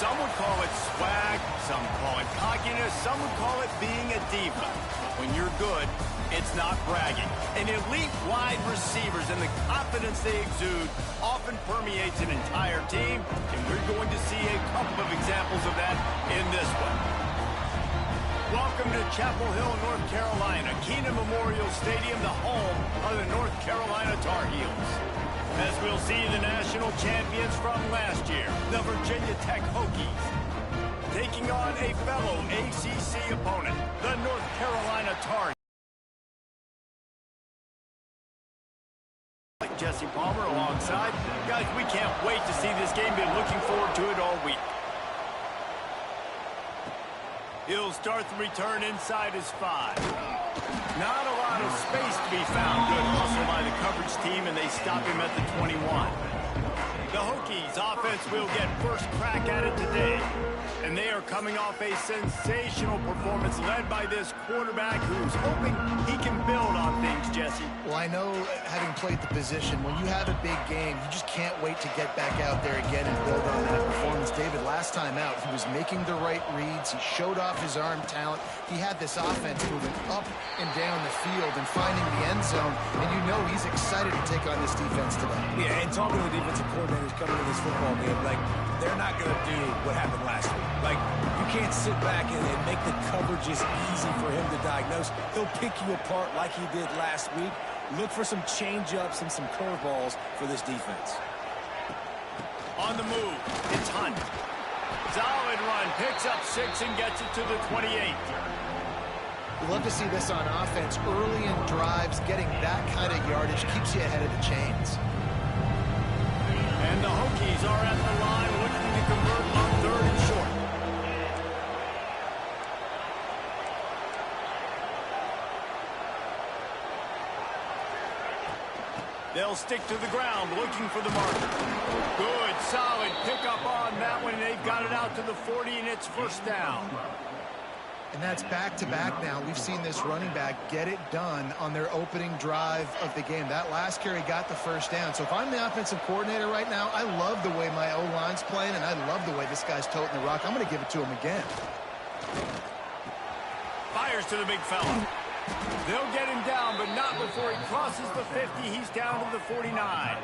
Some would call it swag, some call it cockiness, some would call it being a diva. When you're good, it's not bragging. And elite wide receivers and the confidence they exude often permeates an entire team, and we're going to see a couple of examples of that in this one. Welcome to Chapel Hill, North Carolina, Keenan Memorial Stadium, the home of the North Carolina Tar Heels. As we'll see the national champions from last year, the Virginia Tech Hokies, taking on a fellow ACC opponent, the North Carolina Tar Heels. Jesse Palmer alongside. Guys, we can't wait to see this game. Been looking forward to it all week. He'll start the return inside his 5. Not a lot of space to be found. Good hustle by the coverage team, and they stop him at the 21. The Hokies offense will get first crack at it today. And they are coming off a sensational performance led by this quarterback who's hoping he can build on things, Jesse. Well, I know, having played the position, when you have a big game, you just can't wait to get back out there again and build on that performance. David, last time out, he was making the right reads. He showed off his arm talent. He had this offense moving up and down the field and finding the end zone. And you know he's excited to take on this defense today. Yeah, and talking to the defensive coordinators coming into this football game, like, they're not going to do what happened last week. Like, you can't sit back and make the coverages easy for him to diagnose. He'll pick you apart like he did last week. Look for some change-ups and some curveballs for this defense. On the move, it's Hunt. Solid run, picks up 6 and gets it to the 28. We love to see this on offense. Early in drives, getting that kind of yardage keeps you ahead of the chains. And the Hokies are at the line looking to convert on 3rd and short. They'll stick to the ground looking for the marker. Good, solid pickup on that one. They've got it out to the 40, and it's first down. And that's back-to-back now. We've seen this running back get it done on their opening drive of the game. That last carry got the first down. So if I'm the offensive coordinator right now, I love the way my O-line's playing, and I love the way this guy's toting the rock. I'm going to give it to him again. Fires to the big fella. They'll get him down, but not before he crosses the 50. He's down to the 49.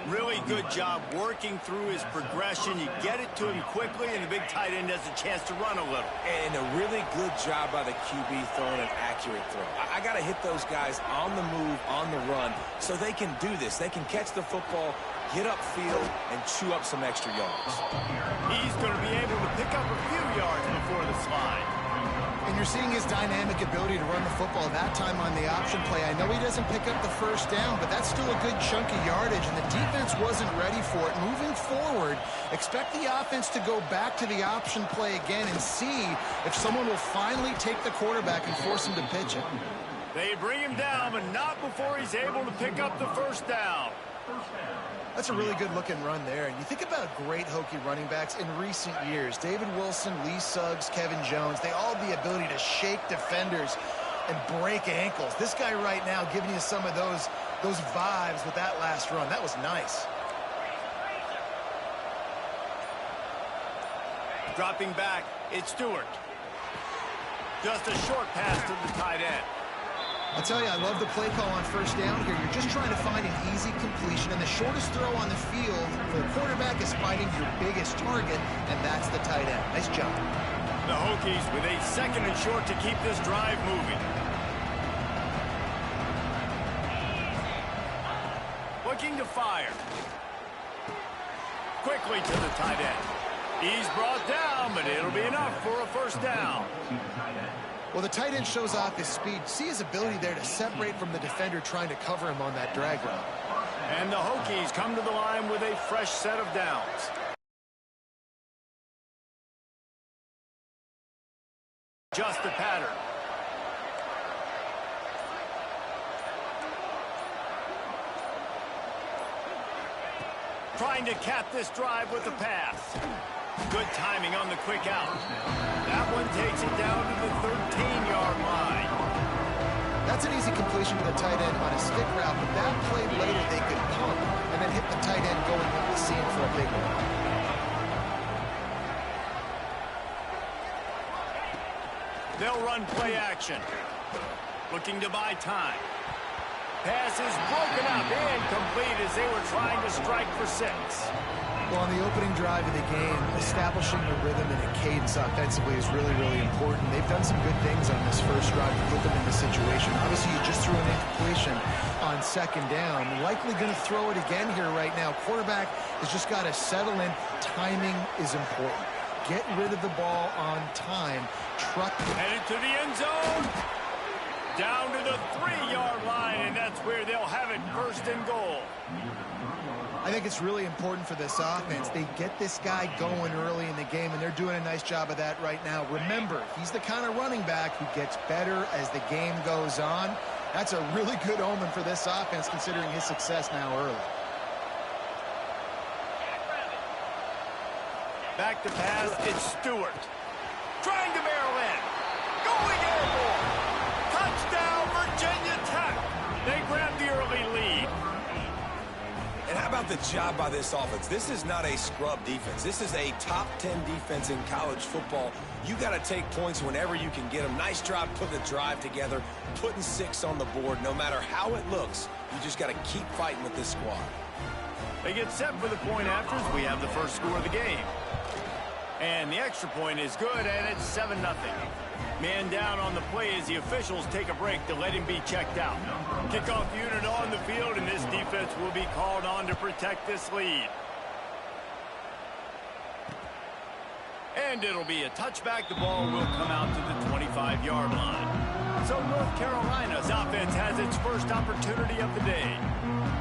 Really good job working through his progression. You get it to him quickly, and the big tight end has a chance to run a little. And a really good job by the QB throwing an accurate throw. I got to hit those guys on the move, on the run, so they can do this. They can catch the football, get upfield, and chew up some extra yards. He's going to be able to pick up a few yards before the slide. And you're seeing his dynamic ability to run the football that time on the option play. I know he doesn't pick up the first down, but that's still a good chunk of yardage, and the defense wasn't ready for it. Moving forward, expect the offense to go back to the option play again and see if someone will finally take the quarterback and force him to pitch it. They bring him down, but not before he's able to pick up the first down. That's a really good-looking run there. And you think about great Hokie running backs in recent years. David Wilson, Lee Suggs, Kevin Jones, they all have the ability to shake defenders and break ankles. This guy right now giving you some of those vibes with that last run. That was nice. Dropping back, it's Stewart. Just a short pass to the tight end. I'll tell you, I love the play call on first down here. You're just trying to find an easy completion, and the shortest throw on the field for the quarterback is finding your biggest target, and that's the tight end. Nice job. The Hokies with a 2nd and short to keep this drive moving. Looking to fire. Quickly to the tight end. He's brought down, but it'll be enough for a first down. Well, the tight end shows off his speed. See his ability there to separate from the defender trying to cover him on that drag route. And the Hokies come to the line with a fresh set of downs. Just the pattern. Trying to cap this drive with the pass. Good timing on the quick out. That one takes it down to the 13-yard line. That's an easy completion to the tight end on a stick route, but that play later they could pump and then hit the tight end going up the seam for a big one. They'll run play action. Looking to buy time. Pass is broken up and complete as they were trying to strike for 6. Well, on the opening drive of the game, establishing a rhythm and a cadence offensively is really, really important. They've done some good things on this first drive to put them in this situation. Obviously, you just threw an incompletion on second down. Likely going to throw it again here right now. Quarterback has just got to settle in. Timing is important. Get rid of the ball on time. Headed to the end zone. Down to the 3-yard line, and that's where they'll have it, first and goal. I think it's really important for this offense. They get this guy going early in the game, and they're doing a nice job of that right now. Remember, he's the kind of running back who gets better as the game goes on. That's a really good omen for this offense, considering his success now early. Back to pass, it's Stewart. Trying to barrel in. Going airborne. Touchdown, Virginia Tech. They grab the early lead. And how about the job by this offense? This is not a scrub defense. This is a top 10 defense in college football. You got to take points whenever you can get them. Nice job putting the drive together, putting 6 on the board. No matter how it looks, you just got to keep fighting with this squad. They get set for the point afters. We have the first score of the game. And the extra point is good, and it's 7-0. Man down on the play as the officials take a break to let him be checked out. Kickoff unit on the field, and this defense will be called on to protect this lead. And it'll be a touchback. The ball will come out to the 25-yard line. So North Carolina's offense has its first opportunity of the day.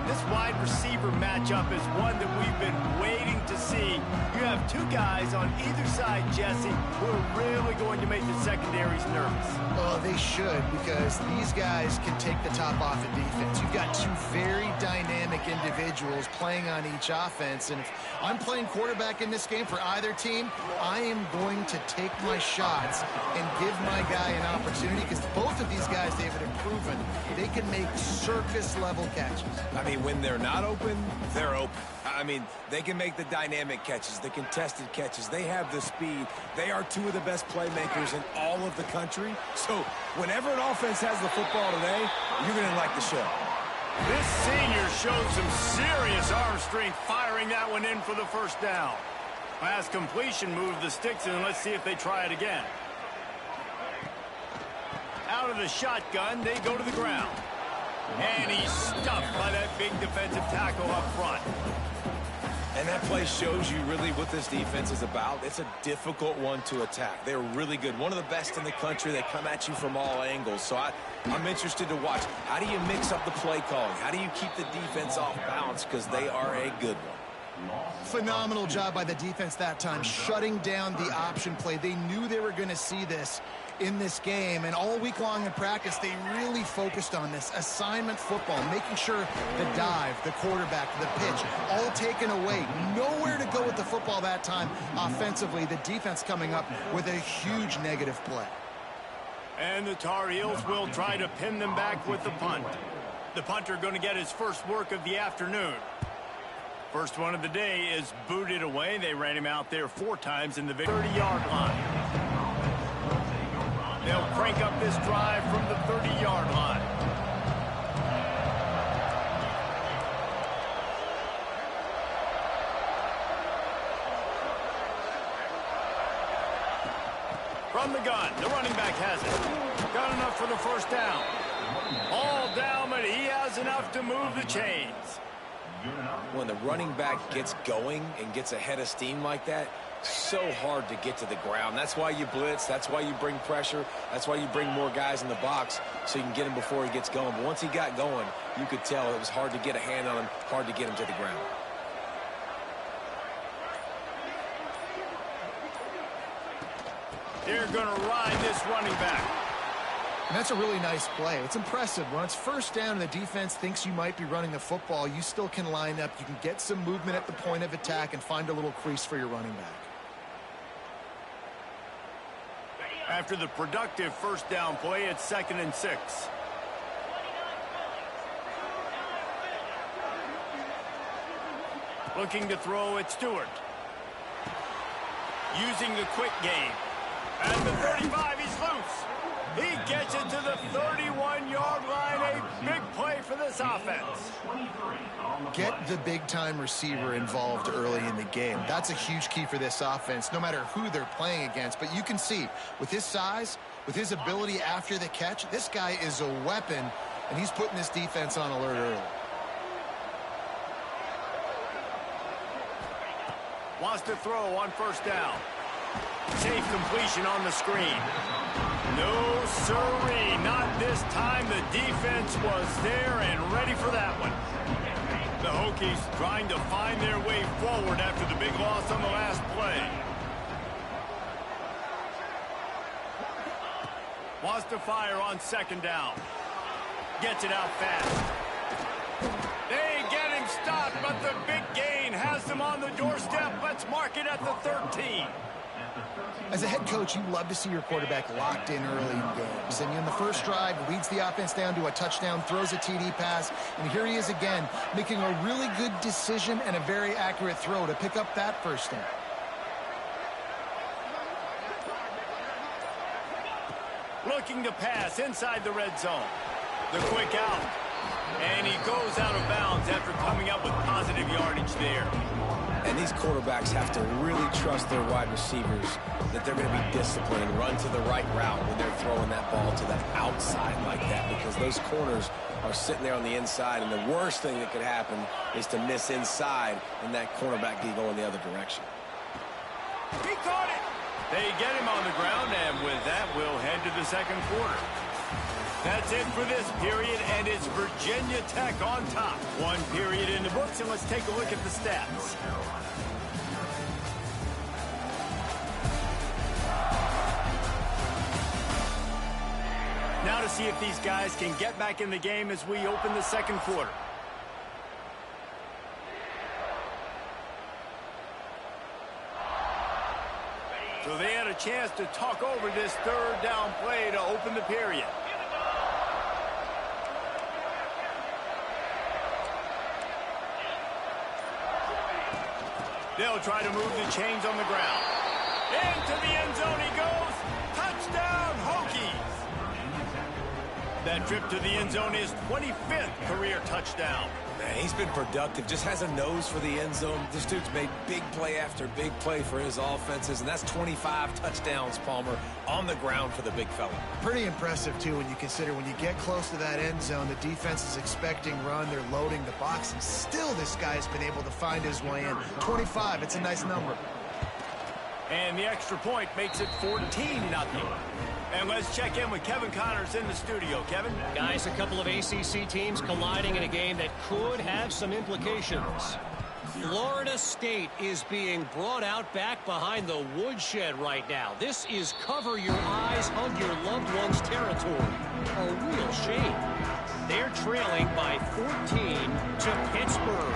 This wide receiver matchup is one that we've been waiting to see. You have 2 guys on either side, Jesse, who are really going to make the secondaries nervous. Well, they should, because these guys can take the top off of defense. You've got 2 very dynamic individuals playing on each offense, and if I'm playing quarterback in this game for either team, I am going to take my shots and give my guy an opportunity, because both of these guys, David, have proven they can make circus-level catches. I mean, when they're not open, they're open. I mean, they can make the dynamic catches, the contested catches. They have the speed. They are 2 of the best playmakers in all of the country. So whenever an offense has the football today, you're going to like the show. This senior showed some serious arm strength firing that one in for the first down. Pass completion, move the sticks, and let's see if they try it again. Out of the shotgun, they go to the ground. And he's stuffed by that big defensive tackle up front. And that play shows you really what this defense is about. It's a difficult one to attack. They're really good. One of the best in the country. They come at you from all angles. So I'm interested to watch. How do you mix up the play calling? How do you keep the defense off balance? Because they are a good one. Phenomenal job by the defense that time, shutting down the option play. They knew they were going to see this in this game, and all week long in practice, they really focused on this assignment football, making sure the dive, the quarterback, the pitch, all taken away. Nowhere to go with the football that time offensively. The defense coming up with a huge negative play. And the Tar Heels will try to pin them back with the punt. The punter going to get his first work of the afternoon. First one of the day is booted away. They ran him out there 4 times in the 30-yard line. They'll crank up this drive from the 30-yard line. From the gun, the running back has it. Got enough for the first down. All down, but he has enough to move the chains. When the running back gets going and gets ahead of steam like that, so hard to get to the ground. That's why you blitz. That's why you bring pressure. That's why you bring more guys in the box so you can get him before he gets going. But once he got going, you could tell it was hard to get a hand on him, hard to get him to the ground. They're going to ride this running back. And that's a really nice play. It's impressive. When it's first down and the defense thinks you might be running the football, you still can line up. You can get some movement at the point of attack and find a little crease for your running back. After the productive first down play, it's 2nd and 6. Looking to throw at Stewart. Using the quick game. At the 35, he's loose. He gets it to the 31-yard line. A big play for this offense. Get the big-time receiver involved early in the game. That's a huge key for this offense, no matter who they're playing against. But you can see, with his size, with his ability after the catch, this guy is a weapon, and he's putting this defense on alert early. Wants to throw on first down. Safe completion on the screen. No siree, not this time. The defense was there and ready for that one. The Hokies trying to find their way forward after the big loss on the last play. Wants to fire on second down. Gets it out fast. They get him stopped, but the big gain has them on the doorstep. Let's mark it at the 13. As a head coach, you love to see your quarterback locked in early in games. And in the first drive, leads the offense down to a touchdown, throws a TD pass, and here he is again, making a really good decision and a very accurate throw to pick up that first down. Looking to pass inside the red zone. The quick out. And he goes out of bounds after coming up with positive yardage there. And these quarterbacks have to really trust their wide receivers that they're going to be disciplined and run to the right route when they're throwing that ball to the outside like that, because those corners are sitting there on the inside, and the worst thing that could happen is to miss inside and that cornerback be going the other direction. He caught it. They get him on the ground, and with that, we'll head to the second quarter. That's it for this period, and it's Virginia Tech on top. One period in the books, and let's take a look at the stats. Now to see if these guys can get back in the game as we open the second quarter. So they had a chance to talk over this third down play to open the period. They'll try to move the chains on the ground. Into the end zone he goes. Touchdown, Hokies. That trip to the end zone is 25th career touchdown. Man, he's been productive, just has a nose for the end zone. This dude's made big play after big play for his offenses, and that's 25 touchdowns, Palmer, on the ground for the big fella. Pretty impressive, too, when you consider when you get close to that end zone, the defense is expecting run, they're loading the box, and still this guy's been able to find his way in. 25, it's a nice number. And the extra point makes it 14-0. And let's check in with Kevin Connors in the studio. Kevin? Guys, a couple of ACC teams colliding in a game that could have some implications. Florida State is being brought out back behind the woodshed right now. This is cover your eyes, hug your loved ones territory. A real shame. They're trailing by 14 to Pittsburgh.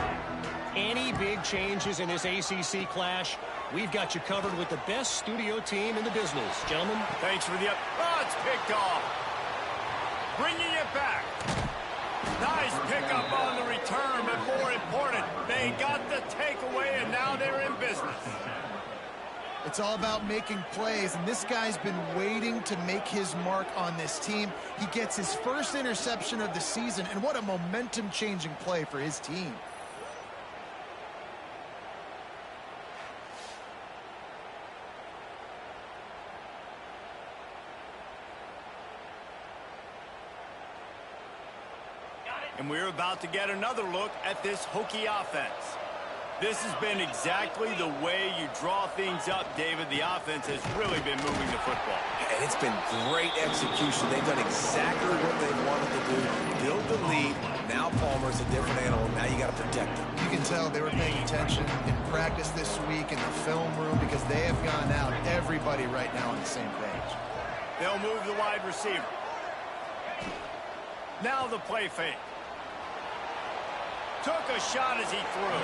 Any big changes in this ACC clash? We've got you covered with the best studio team in the business. Gentlemen. Thanks for the up. Oh, it's picked off. Bringing it back. Nice pickup on the return, but more important, they got the takeaway, and now they're in business. It's all about making plays, and this guy's been waiting to make his mark on this team. He gets his first interception of the season, and what a momentum-changing play for his team. And we're about to get another look at this Hokie offense. This has been exactly the way you draw things up, David. The offense has really been moving the football. And it's been great execution. They've done exactly what they wanted to do. Build the lead. Now Palmer's a different animal. Now you got to protect him. You can tell they were paying attention in practice this week in the film room because they have gone out, everybody right now on the same page. They'll move the wide receiver. Now the play fake. Took a shot as he threw.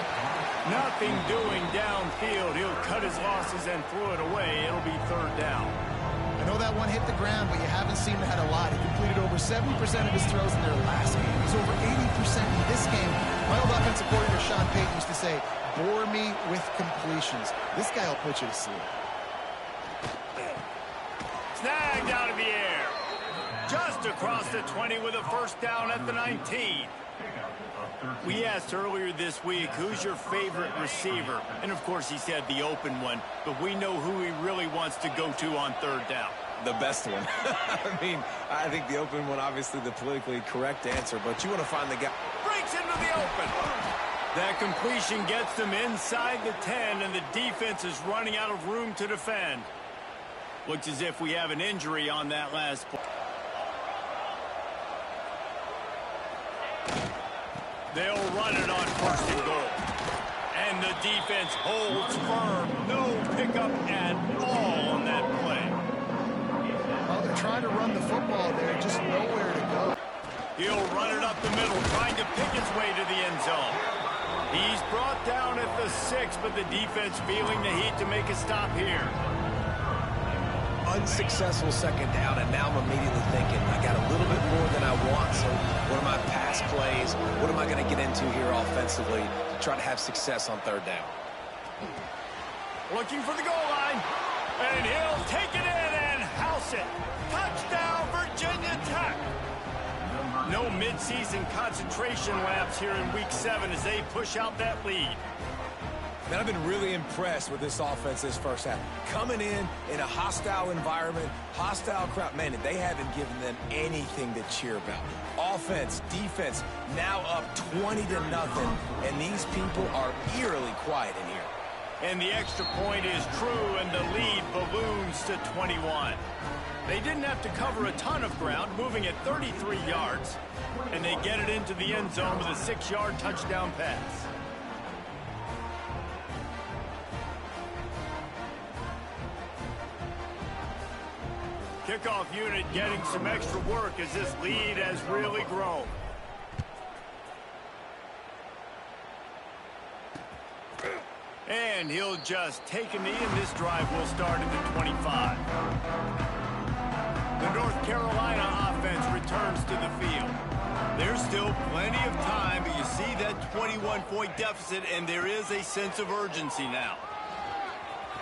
Nothing doing downfield. He'll cut his losses and throw it away. It'll be third down. I know that one hit the ground, but you haven't seen him had a lot. He completed over 70% of his throws in their last game. He's over 80% in this game. My old offensive coordinator, Sean Payton, used to say, bore me with completions. This guy will put you to sleep. out of the air. Just across the 20 with a first down at the 19. We asked earlier this week, who's your favorite receiver? And, of course, he said the open one. But we know who he really wants to go to on third down. The best one. I mean, I think the open one, obviously the politically correct answer. But you want to find the guy. Breaks into the open. That completion gets them inside the 10, and the defense is running out of room to defend. Looks as if we have an injury on that last play. They'll run it on first and goal. And the defense holds firm. No pickup at all on that play. Well, they're trying to run the football there, just nowhere to go. He'll run it up the middle, trying to pick his way to the end zone. He's brought down at the 6, but the defense feeling the heat to make a stop here. Unsuccessful second down, and now I'm immediately thinking, I got a little bit more than I want, so what are my pass plays? What am I going to get into here offensively to try to have success on third down? Looking for the goal line, and he'll take it in and house it. Touchdown, Virginia Tech. No midseason concentration laps here in Week 7 as they push out that lead. Man, I've been really impressed with this offense this first half. Coming in a hostile environment, hostile crowd. Man, they haven't given them anything to cheer about. Offense, defense, now up 20-0, and these people are eerily quiet in here. And the extra point is true, and the lead balloons to 21. They didn't have to cover a ton of ground, moving at 33 yards, and they get it into the end zone with a 6-yard touchdown pass. Kickoff unit getting some extra work as this lead has really grown. And he'll just take a knee, and this drive will start at the 25. The North Carolina offense returns to the field. There's still plenty of time, but you see that 21-point deficit, and there is a sense of urgency now.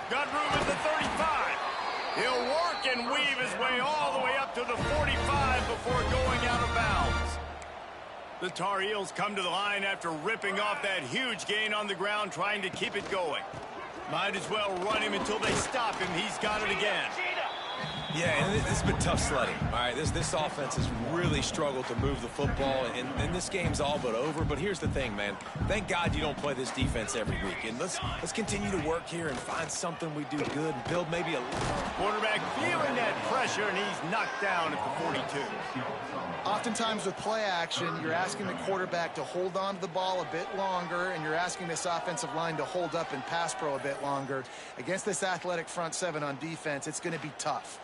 Got room at the 35. He'll work and weave his way all the way up to the 45 before going out of bounds. The Tar Heels come to the line after ripping off that huge gain on the ground, trying to keep it going. Might as well run him until they stop him. He's got it again. Yeah, and this has been tough sledding. All right, this offense has really struggled to move the football, and this game's all but over. But here's the thing, man. Thank God you don't play this defense every week. And let's continue to work here and find something we do good and build maybe a... Quarterback feeling that pressure, and he's knocked down at the 42. Oftentimes with play action, you're asking the quarterback to hold on to the ball a bit longer, and you're asking this offensive line to hold up and pass pro a bit longer. Against this athletic front seven on defense, it's going to be tough.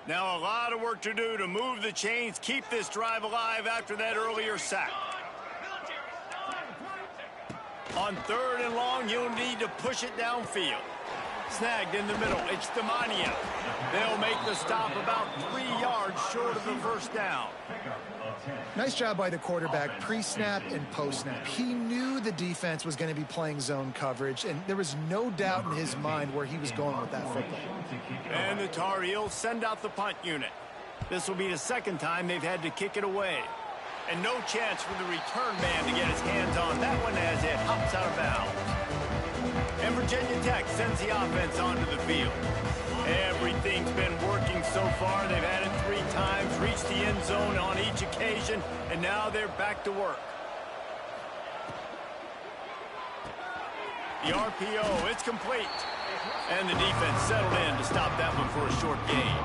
Now a lot of work to do to move the chains, keep this drive alive after that earlier sack. On third and long, you'll need to push it downfield. Snagged in the middle, it's Demania. They'll make the stop about 3 yards short of the first down. Nice job by the quarterback, pre-snap and post-snap. He knew the defense was going to be playing zone coverage, and there was no doubt in his mind where he was going with that football. And the Tar Heels send out the punt unit. This will be the second time they've had to kick it away. And no chance for the return man to get his hands on that one as it hops out of bounds. And Virginia Tech sends the offense onto the field. Everything's been working so far. They've had it 3 times, reached the end zone on each occasion, and now they're back to work. The RPO, it's complete. And the defense settled in to stop that one for a short gain.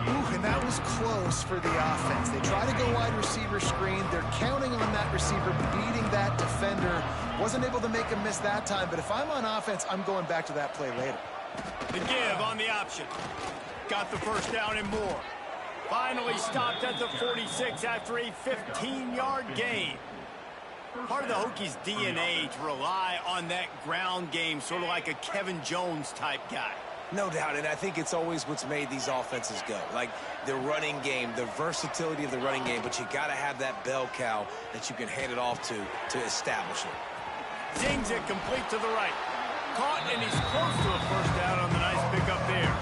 Ooh, and that was close for the offense. They try to go wide receiver screen. They're counting on that receiver beating that defender. Wasn't able to make a miss that time, but if I'm on offense, I'm going back to that play later. The give on the option. Got the first down and more. Finally stopped at the 46 after a 15-yard gain. Part of the Hokies' DNA to rely on that ground game, sort of like a Kevin Jones type guy. No doubt, and I think it's always what's made these offenses go. Like the running game, the versatility of the running game, but you got to have that bell cow that you can hand it off to establish it. Zings it complete to the right. Caught, and he's close to a first down on the nice pickup there.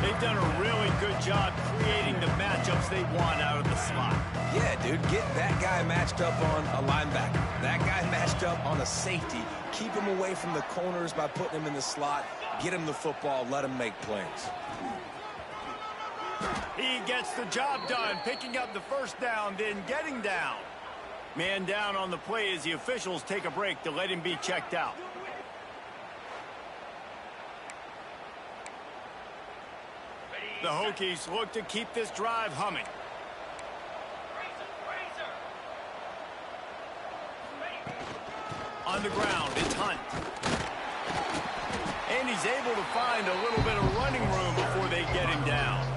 They've done a really good job creating the matchups they want out of the slot. Yeah, dude, get that guy matched up on a linebacker. That guy matched up on a safety. Keep him away from the corners by putting him in the slot. Get him the football. Let him make plays. He gets the job done, picking up the first down, then getting down. Man down on the play as the officials take a break to let him be checked out. The Hokies look to keep this drive humming. On the ground, it's Hunt. And he's able to find a little bit of running room before they get him down.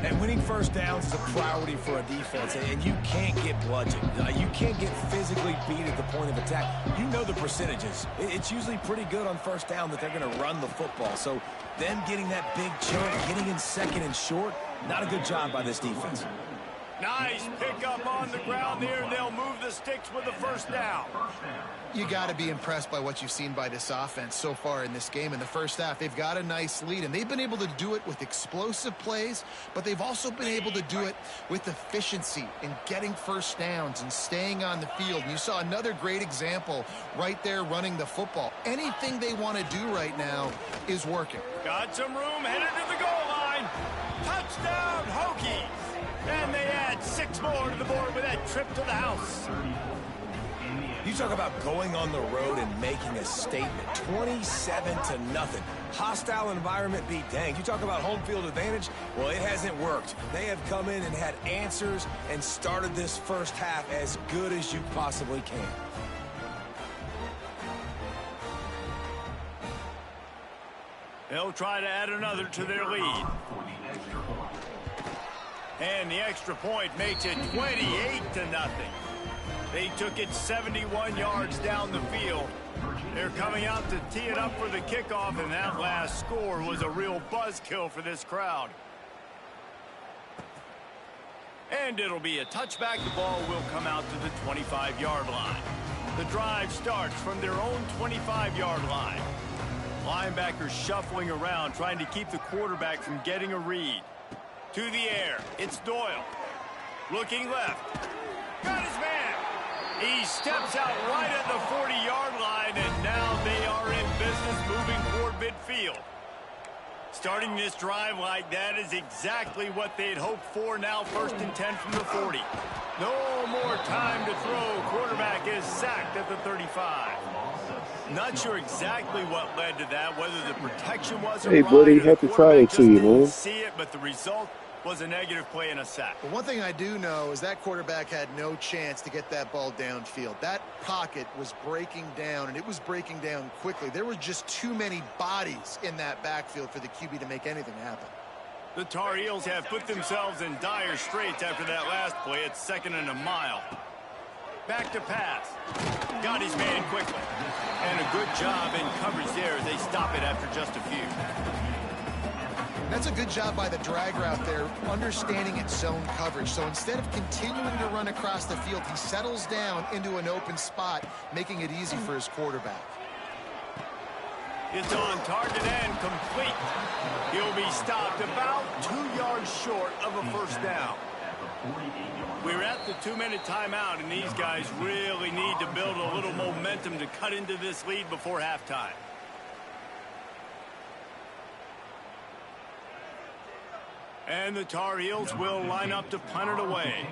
And winning first downs is a priority for a defense, and you can't get bludgeoned. You can't get physically beat at the point of attack. You know the percentages. It's usually pretty good on first down that they're going to run the football. So them getting that big chunk, getting in second and short, not a good job by this defense. Nice pickup on the ground there. They'll move the sticks with the first down. You got to be impressed by what you've seen by this offense so far in this game. In the first half, they've got a nice lead, and they've been able to do it with explosive plays, but they've also been able to do it with efficiency in getting first downs and staying on the field. And you saw another great example right there running the football. Anything they want to do right now is working. Got some room, headed to the goal line. Touchdown, Hokies. And they add 6 more to the board with that trip to the house. You talk about going on the road and making a statement. 27-0. Hostile environment be danged. You talk about home field advantage. Well, it hasn't worked. They have come in and had answers and started this first half as good as you possibly can. They'll try to add another to their lead. And the extra point makes it 28-0. They took it 71 yards down the field. They're coming out to tee it up for the kickoff, and that last score was a real buzzkill for this crowd. And it'll be a touchback. The ball will come out to the 25-yard line. The drive starts from their own 25-yard line. Linebackers shuffling around, trying to keep the quarterback from getting a read. To the air, it's Doyle. Looking left. Got his man. He steps out right at the 40-yard line, and now they are in business moving toward midfield. Starting this drive like that is exactly what they'd hoped for. Now 1st and 10 from the 40. No more time to throw. Quarterback is sacked at the 35. Not sure exactly what led to that, whether the protection wasn't right. Hey, buddy, happy Friday to you, man. See it, but the result was a negative play and a sack. But one thing I do know is that quarterback had no chance to get that ball downfield. That pocket was breaking down, and it was breaking down quickly. There were just too many bodies in that backfield for the QB to make anything happen. The Tar Heels have put themselves in dire straits after that last play. It's 2nd and a mile. Back to pass. Got his man quickly. And a good job in coverage there as they stop it after just a few. That's a good job by the drag route there, understanding its zone coverage. So instead of continuing to run across the field, he settles down into an open spot, making it easy for his quarterback. It's on target and complete. He'll be stopped about 2 yards short of a first down. We're at the 2-minute timeout, and these guys really need to build a little momentum to cut into this lead before halftime. And the Tar Heels will line up to punt it away.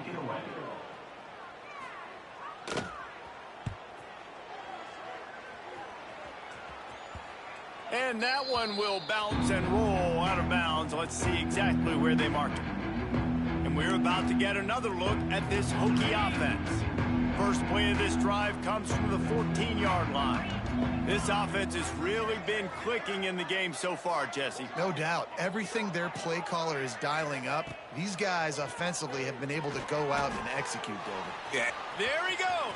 And that one will bounce and roll out of bounds. Let's see exactly where they marked it. And we're about to get another look at this Hokie offense. First play of this drive comes from the 14-yard line. This offense has really been clicking in the game so far, Jesse. No doubt. Everything their play caller is dialing up, these guys offensively have been able to go out and execute, David. Yeah. There he goes.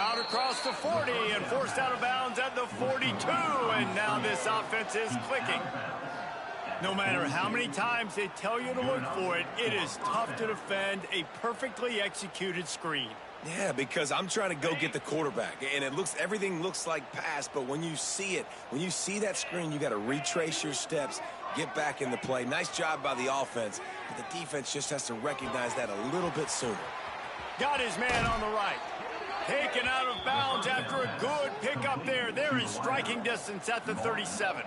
Out across the 40 and forced out of bounds at the 42. And now this offense is clicking. No matter how many times they tell you to look for it, it is tough to defend a perfectly executed screen. Yeah, because I'm trying to go get the quarterback, and everything looks like pass, but when you see it, when you see that screen, you got to retrace your steps, get back in the play. Nice job by the offense, but the defense just has to recognize that a little bit sooner. Got his man on the right. Taken out of bounds after a good pickup there. They're in striking distance at the 37.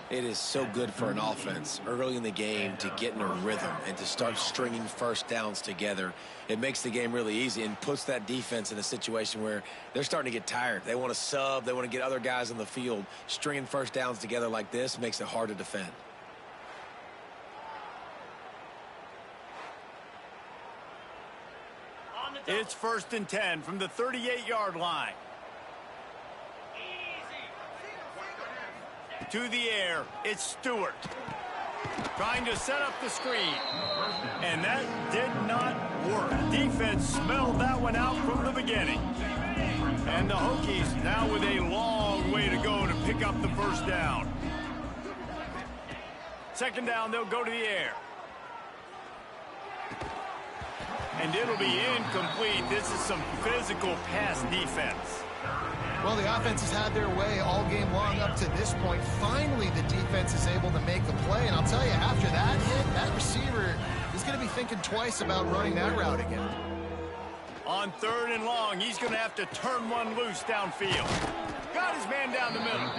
It is so good for an offense early in the game to get in a rhythm and to start stringing first downs together. It makes the game really easy and puts that defense in a situation where they're starting to get tired. They want to sub. They want to get other guys on the field. Stringing first downs together like this makes it hard to defend. It's 1st and 10 from the 38-yard line. To the air, it's Stewart. Trying to set up the screen. And that did not work. Defense smelled that one out from the beginning. And the Hokies now with a long way to go to pick up the first down. 2nd down, they'll go to the air. And it'll be incomplete. This is some physical pass defense. Well, the offense has had their way all game long up to this point. Finally, the defense is able to make a play. And I'll tell you, after that hit, that receiver is going to be thinking twice about running that route again. On 3rd and long, he's going to have to turn one loose downfield. Got his man down the middle.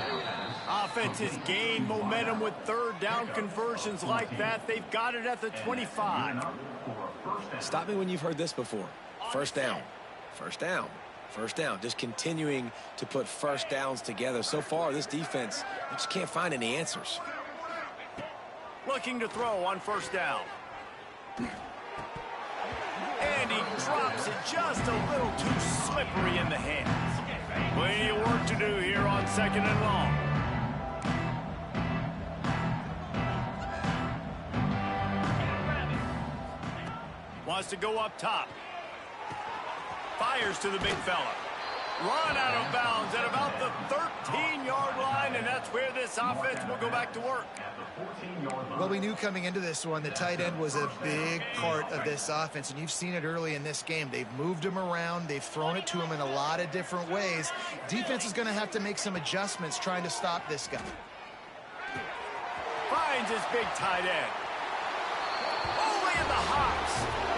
Offense has gained momentum with 3rd down conversions like that. They've got it at the 25. Stop me when you've heard this before. First down. First down. First down. Just continuing to put first downs together. So far, this defense, they just can't find any answers. Looking to throw on 1st down. And he drops it just a little too slippery in the hands. Plenty of work to do here on 2nd and long. Wants to go up top. Fires to the big fella. Run out of bounds at about the 13-yard line, and that's where this offense will go back to work. Well, we knew coming into this one, the tight end was a big part of this offense, and you've seen it early in this game. They've moved him around. They've thrown it to him in a lot of different ways. Defense is going to have to make some adjustments trying to stop this guy. Finds his big tight end. Oh, look at the hops.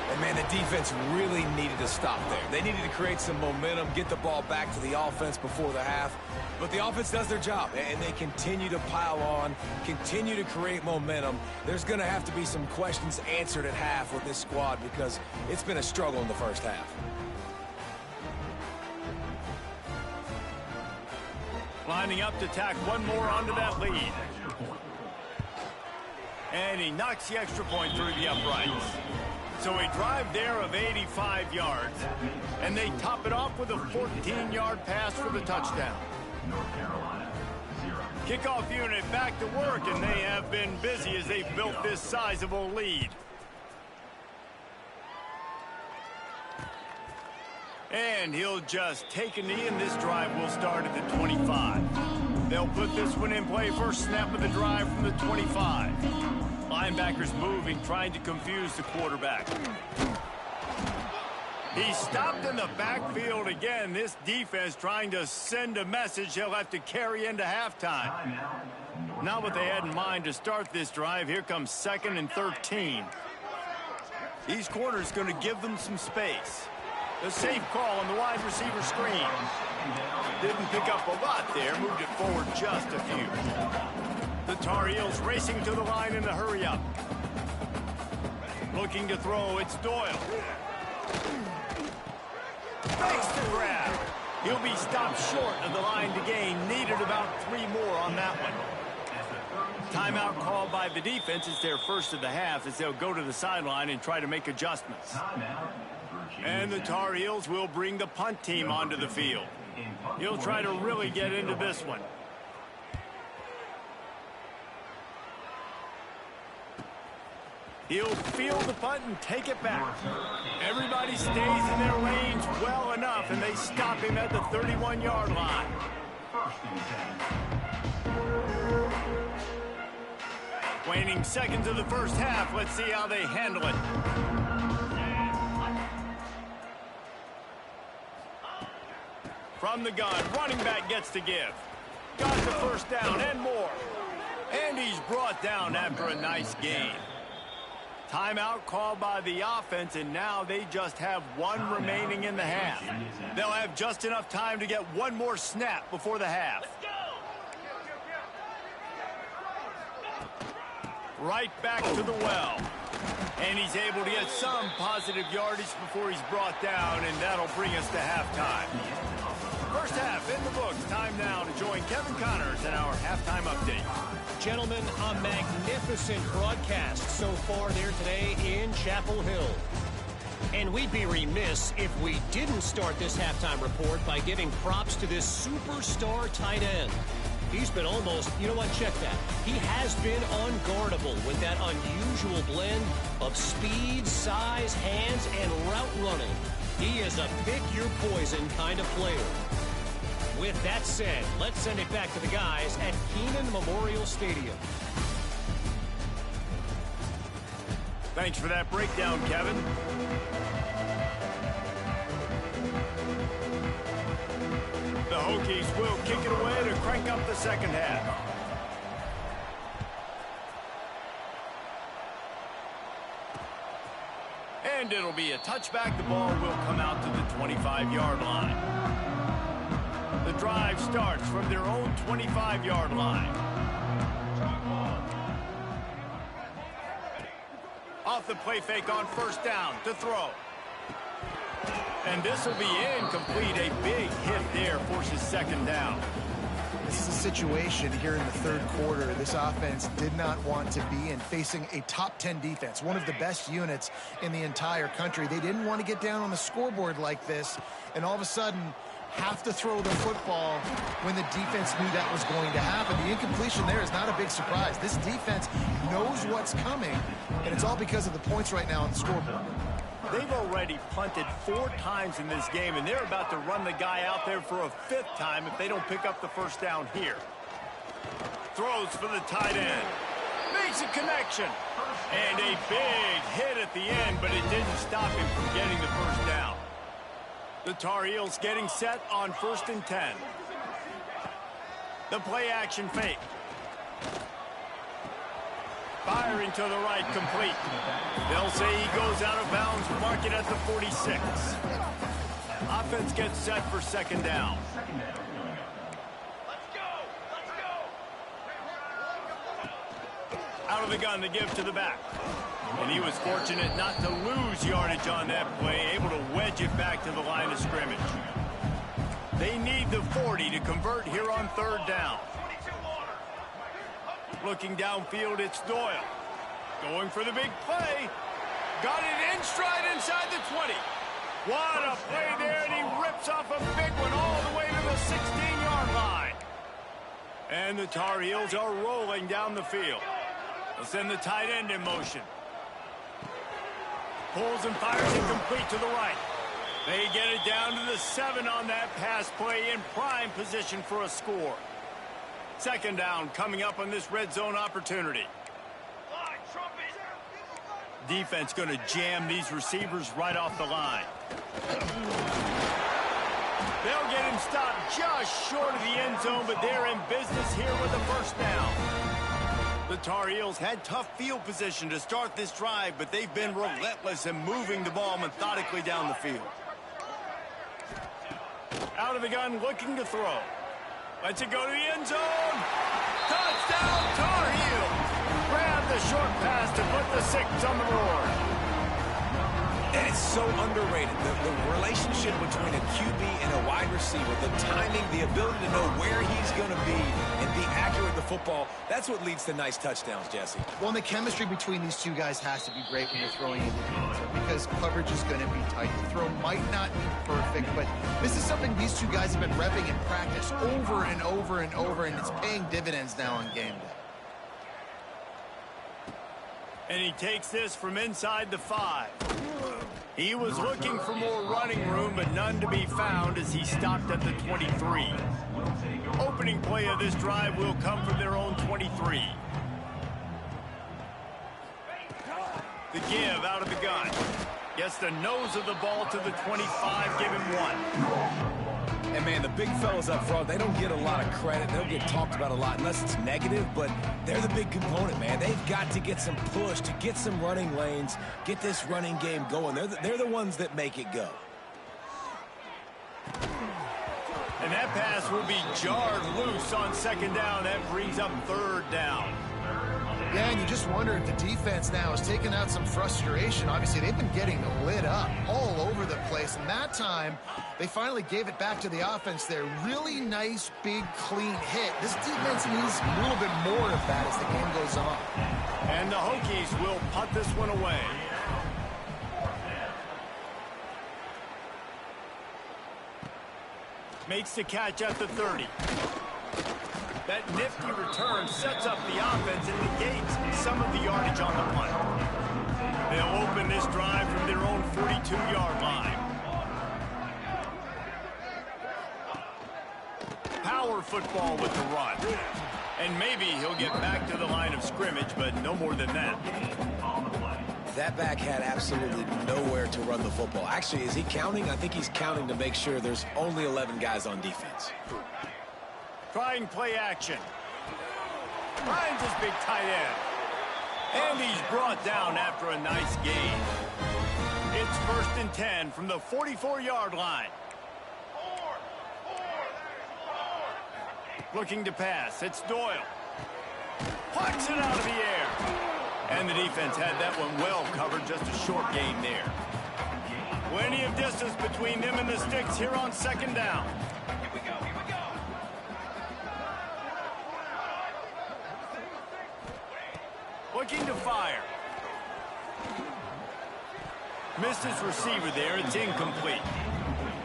And, man, the defense really needed to stop there. They needed to create some momentum, get the ball back to the offense before the half. But the offense does their job, and they continue to pile on, continue to create momentum. There's going to have to be some questions answered at half with this squad because it's been a struggle in the first half. Lining up to tack one more onto that lead. And he knocks the extra point through the uprights. So a drive there of 85 yards. And they top it off with a 14-yard pass for the touchdown. Kickoff unit back to work, and they have been busy as they've built this sizable lead. And he'll just take a knee, and this drive will start at the 25. They'll put this one in play first snap of the drive from the 25. Linebackers moving, trying to confuse the quarterback. He's stopped in the backfield again. This defense trying to send a message they'll have to carry into halftime. Not what they had in mind to start this drive. Here comes 2nd and 13. These corners going to give them some space. The safe call on the wide receiver screen. Didn't pick up a lot there. Moved it forward just a few. The Tar Heels racing to the line in a hurry-up. Looking to throw, it's Doyle. Fakes the grab. He'll be stopped short of the line to gain. Needed about 3 more on that one. Timeout called by the defense. It's their first of the half as they'll go to the sideline and try to make adjustments. And the Tar Heels will bring the punt team onto the field. He'll try to really get into this one. He'll field the punt and take it back. Everybody stays in their lanes well enough, and they stop him at the 31-yard line. Waning seconds of the first half. Let's see how they handle it. From the gun, running back gets to give. Got the first down and more. And he's brought down after a nice gain. Timeout called by the offense, and now they just have one remaining in the half. They'll have just enough time to get one more snap before the half. Right back to the well. And he's able to get some positive yardage before he's brought down, and that'll bring us to halftime. First half in the books. Time now to join Kevin Connors in our halftime update. Gentlemen, a magnificent broadcast so far there today in Chapel Hill. And we'd be remiss if we didn't start this halftime report by giving props to this superstar tight end. He's been almost, you know what, check that. He has been unguardable with that unusual blend of speed, size, hands, and route running. He is a pick-your-poison kind of player. With that said, let's send it back to the guys at Kenan Memorial Stadium. Thanks for that breakdown, Kevin. The Hokies will kick it away to crank up the second half. And it'll be a touchback. The ball will come out to the 25-yard line. The drive starts from their own 25-yard line. Off the play fake on first down to throw. And this will be incomplete. A big hit there forces second down. This is a situation here in the third quarter this offense did not want to be in, facing a top 10 defense, one of the best units in the entire country. They didn't want to get down on the scoreboard like this, and all of a sudden have to throw the football when the defense knew that was going to happen. The incompletion there is not a big surprise. This defense knows what's coming, and it's all because of the points right now on the scoreboard. They've already punted 4 times in this game, and they're about to run the guy out there for a 5th time if they don't pick up the first down here. Throws for the tight end. Makes a connection. And a big hit at the end, but it didn't stop him from getting the first down. The Tar Heels getting set on 1st and 10. The play action fake. Firing to the right, complete. They'll say he goes out of bounds, mark it at the 46. Offense gets set for second down. Out of the gun to give to the back. And he was fortunate not to lose yardage on that play, able to wedge it back to the line of scrimmage. They need the 40 to convert here on 3rd down. Looking downfield, it's Doyle. Going for the big play. Got it in stride inside the 20. What a play there, and he rips off a big one all the way to the 16-yard line. And the Tar Heels are rolling down the field. They'll send the tight end in motion. Pulls and fires it complete to the right. They get it down to the 7 on that pass play, in prime position for a score. Second down coming up on this red zone opportunity. Defense going to jam these receivers right off the line. They'll get him stopped just short of the end zone, but they're in business here with a first down. The Tar Heels had tough field position to start this drive, but they've been relentless in moving the ball methodically down the field. Out of the gun, looking to throw. Lets it go to the end zone. Touchdown, Tar Heels. Grab the short pass to put the 6 on the board. And it's so underrated. The relationship between a QB and a wide receiver, the timing, the ability to know where he's going to be and be accurate with the football, that's what leads to nice touchdowns, Jesse. Well, and the chemistry between these two guys has to be great when you're throwing into the end zone, because coverage is going to be tight. The throw might not be perfect, but this is something these two guys have been repping in practice over and over and over, and it's paying dividends now on game day. And he takes this from inside the 5. He was looking for more running room, but none to be found as he stopped at the 23. Opening play of this drive will come from their own 23. The give out of the gun. Gets the nose of the ball to the 25, give him 1. And, man, the big fellas up front, they don't get a lot of credit. They don't get talked about a lot unless it's negative, but they're the big component, man. They've got to get some push, to get some running lanes, get this running game going. They're the ones that make it go. And that pass will be jarred loose on second down. That brings up third down. Yeah, and you just wonder if the defense now is taking out some frustration. Obviously, they've been getting lit up all over the place. And that time, they finally gave it back to the offense there. Really nice, big, clean hit. This defense needs a little bit more of that as the game goes on. And the Hokies will punt this one away. Makes the catch at the 30. That nifty return sets up the offense and negates some of the yardage on the punt. They'll open this drive from their own 42-yard line. Power football with the run. And maybe he'll get back to the line of scrimmage, but no more than that. That back had absolutely nowhere to run the football. Actually, is he counting? I think he's counting to make sure there's only 11 guys on defense. Trying play action. Finds his big tight end. And he's brought down after a nice gain. It's 1st and 10 from the 44-yard line. Looking to pass. It's Doyle. Plucks it out of the air. And the defense had that one well covered. Just a short gain there. Plenty of distance between them and the sticks here on second down. Looking to fire. Missed his receiver there. It's incomplete.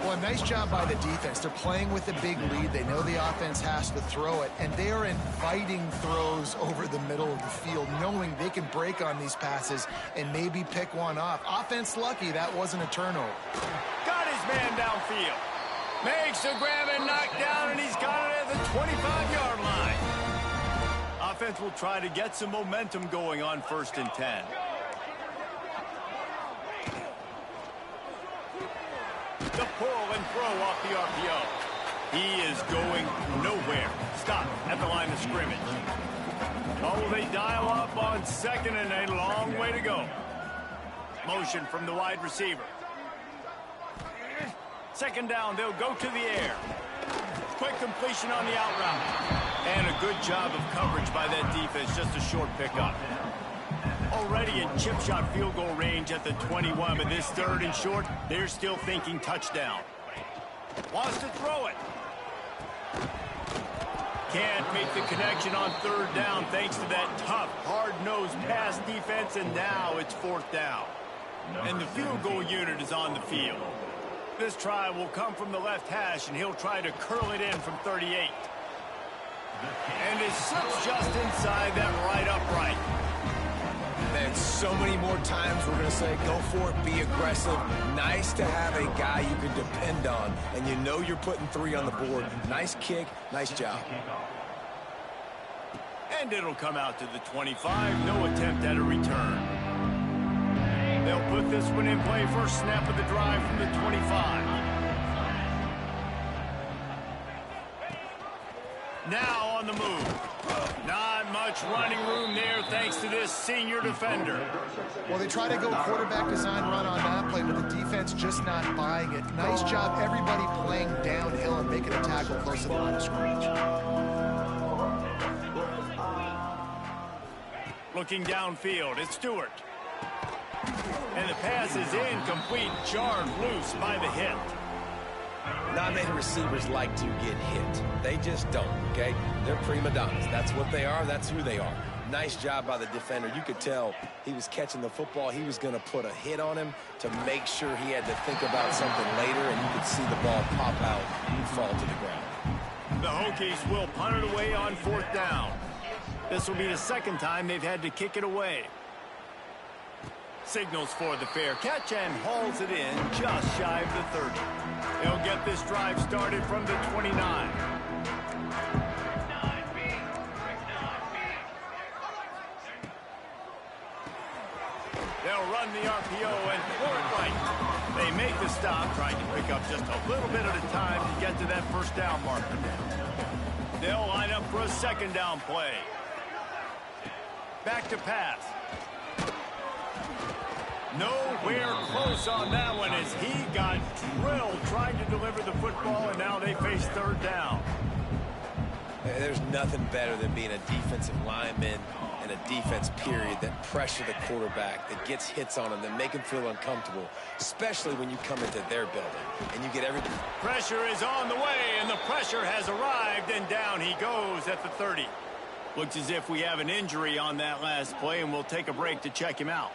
Well, nice job by the defense. They're playing with a big lead. They know the offense has to throw it, and they are inviting throws over the middle of the field, knowing they can break on these passes and maybe pick one off. Offense lucky that wasn't a turnover. Got his man downfield. Makes the grab and knock down, and he's got it at the 25-yard line. Offense will try to get some momentum going on 1st and 10. The pull and throw off the RPO. He is going nowhere. Stop at the line of scrimmage. Oh, they dial up on 2nd and a long way to go. Motion from the wide receiver. 2nd down, they'll go to the air. Quick completion on the out route. And a good job of coverage by that defense. Just a short pickup. Already in chip shot field goal range at the 21, but this 3rd and short, they're still thinking touchdown. Wants to throw it. Can't make the connection on 3rd down thanks to that tough, hard-nosed pass defense, and now it's 4th down. And the field goal unit is on the field. This try will come from the left hash, and he'll try to curl it in from 38. And it slips just inside that right upright. And so many more times we're going to say, go for it, be aggressive. Nice to have a guy you can depend on, and you know you're putting 3 on the board. Nice kick, nice job. And it'll come out to the 25. No attempt at a return. They'll put this one in play. First snap of the drive from the 25. Now on the move. Not much running room there thanks to this senior defender. Well, they try to go quarterback design run on that play, but the defense just not buying it. Nice job, everybody playing downhill and making a tackle close to the line of scrimmage. Looking downfield, it's Stewart. And the pass is incomplete, jarred loose by the hit. Not many receivers like to get hit. They just don't, okay? They're prima donnas. That's what they are. That's who they are. Nice job by the defender. You could tell he was catching the football. He was going to put a hit on him to make sure he had to think about something later, and you could see the ball pop out and fall to the ground. The Hokies will punt it away on 4th down. This will be the 2nd time they've had to kick it away. Signals for the fair catch and hauls it in just shy of the 30. They'll get this drive started from the 29. They'll run the RPO and throw it right. They make the stop, trying to pick up just a little bit at a time to get to that first down marker. They'll line up for a second down play. Back to pass. Nowhere close on that one as he got drilled trying to deliver the football, and now they face third down. There's nothing better than being a defensive lineman and a defense period that pressure the quarterback, that gets hits on him, that make him feel uncomfortable, especially when you come into their building and you get everything. Pressure is on the way, and the pressure has arrived, and down he goes at the 30. Looks as if we have an injury on that last play, and we'll take a break to check him out.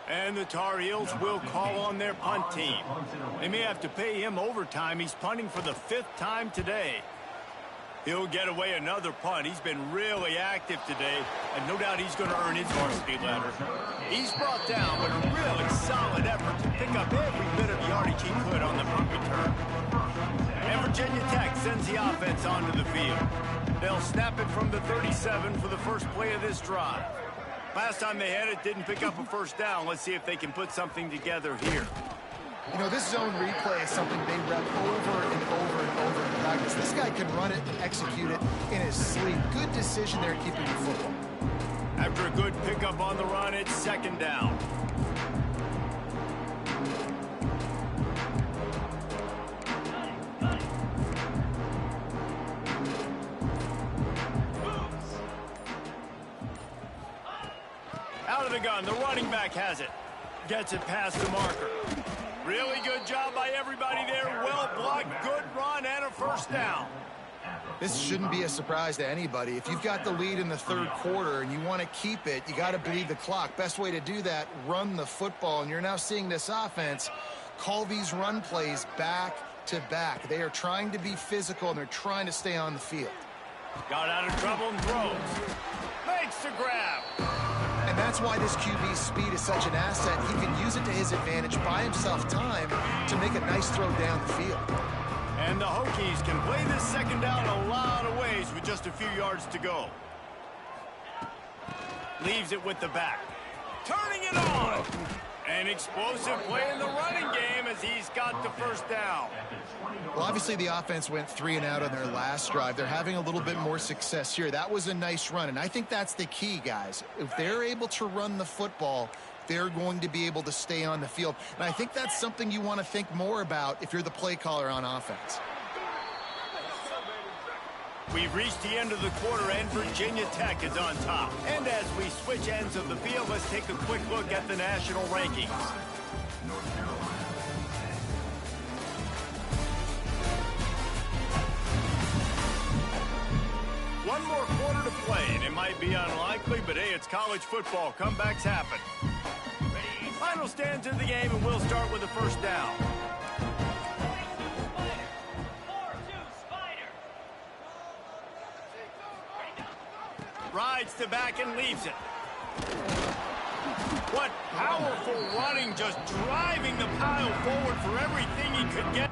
And the Tar Heels will call on their punt team. They may have to pay him overtime. He's punting for the 5th time today. He'll get away another punt. He's been really active today, and no doubt he's going to earn his varsity ladder. He's brought down, but a really solid effort to pick up every bit of yardage he could on the punt return. And Virginia Tech sends the offense onto the field. They'll snap it from the 37 for the first play of this drive. Last time they had it, didn't pick up a first down. Let's see if they can put something together here. You know, this zone replay is something they rep over and over and over in practice. This guy can run it and execute it in his sleep. Good decision there keeping the football. After a good pickup on the run, it's second down. Out of the gun, the running back has it. Gets it past the marker. Really good job by everybody there. Well blocked, good run, and a first down. This shouldn't be a surprise to anybody. If you've got the lead in the third quarter and you want to keep it, you got to bleed the clock. Best way to do that, run the football. And you're now seeing this offense call these run plays back to back. They are trying to be physical, and they're trying to stay on the field. Got out of trouble and throws. Makes the grab. And that's why this QB's speed is such an asset. He can use it to his advantage, buy himself time to make a nice throw down the field. And the Hokies can play this second down a lot of ways with just a few yards to go. Leaves it with the back. Turning it on. An explosive play in the running game as he's got the first down. Well, obviously the offense went 3 and out on their last drive. They're having a little bit more success here. That was a nice run, and I think that's the key, guys. If they're able to run the football, they're going to be able to stay on the field. And I think that's something you want to think more about if you're the play caller on offense. We've reached the end of the quarter, and Virginia Tech is on top. And as we switch ends of the field, let's take a quick look at the national rankings. One more quarter to play, and it might be unlikely, but hey, it's college football. Comebacks happen. Final stands in the game, and we'll start with the first down. Rides to back and leaves it. What powerful running, just driving the pile forward for everything he could get.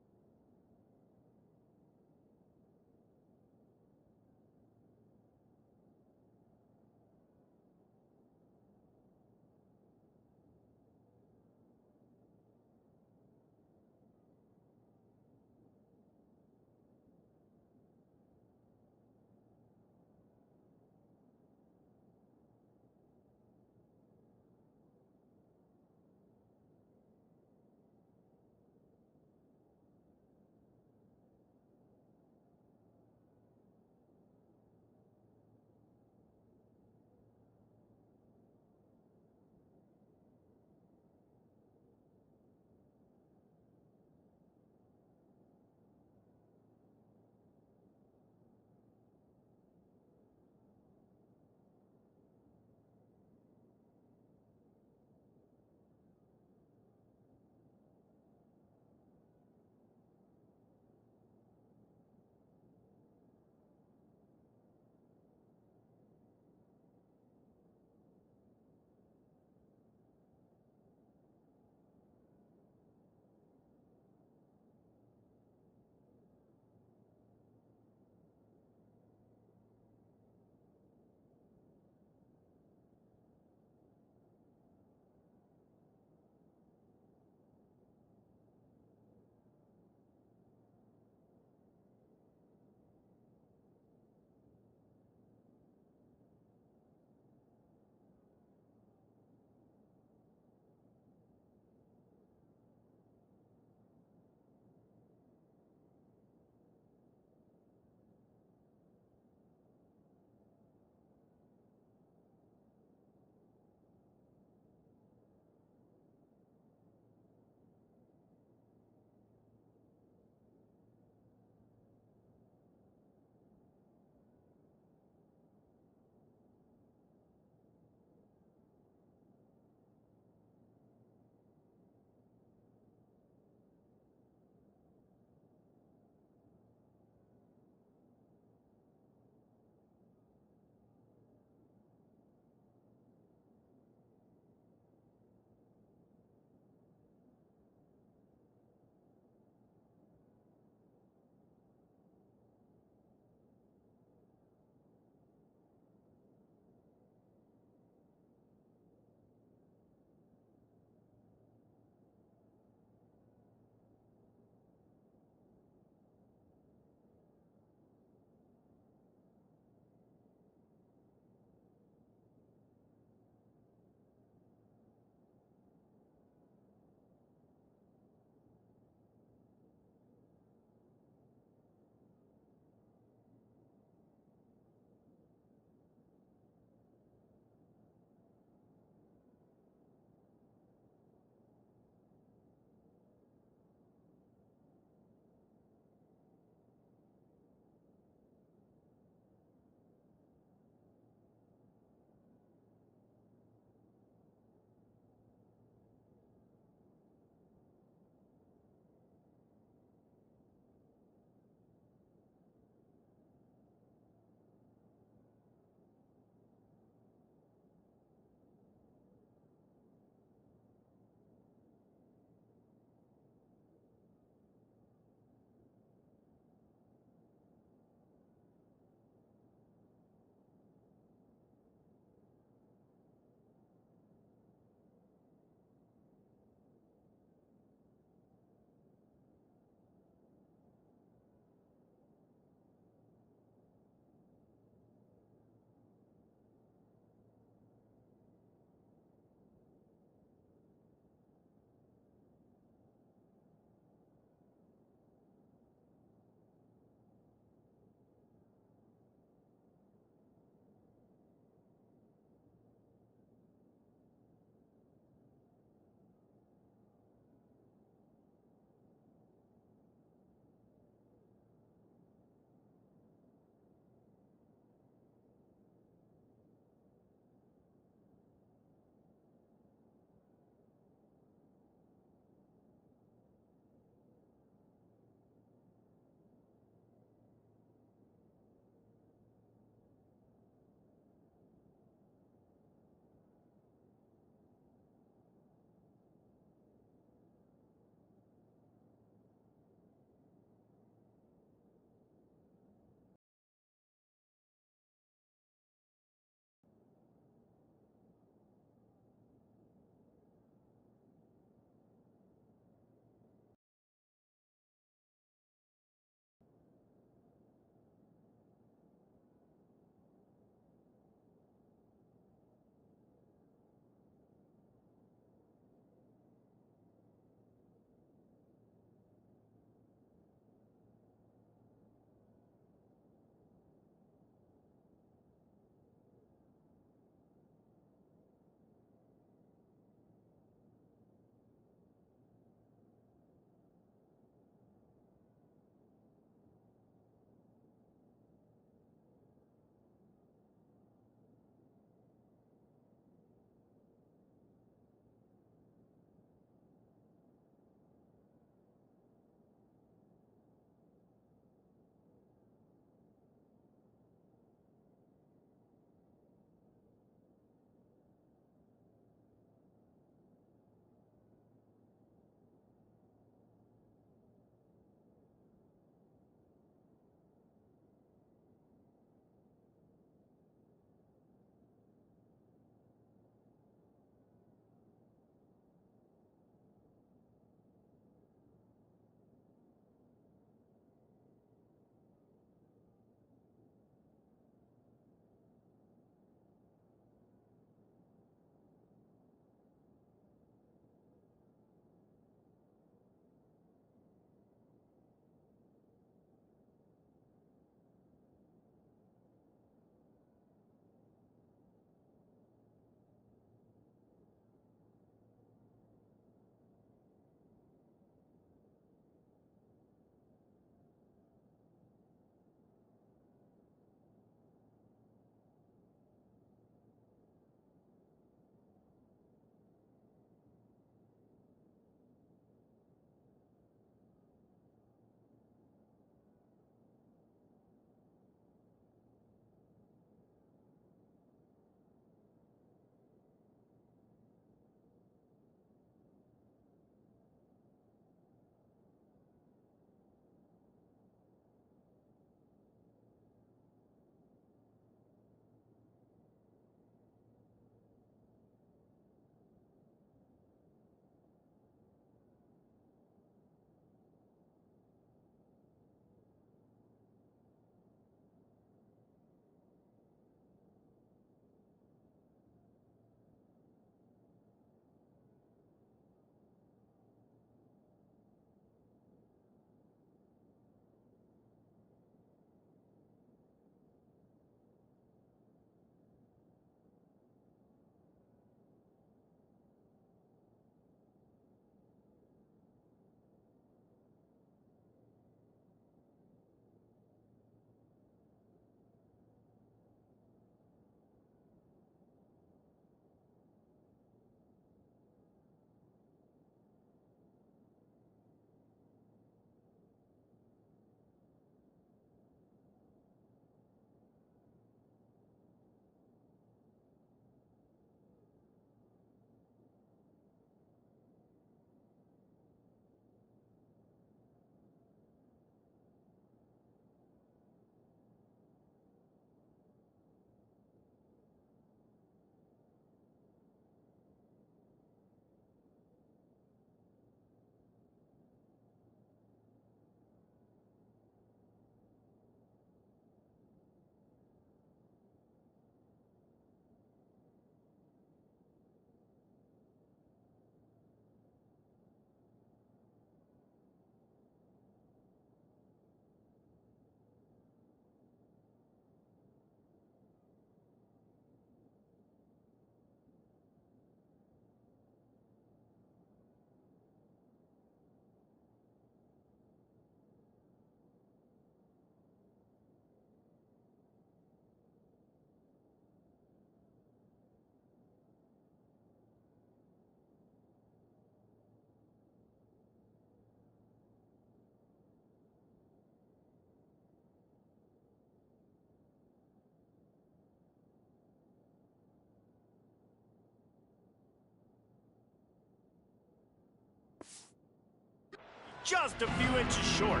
just a few inches short.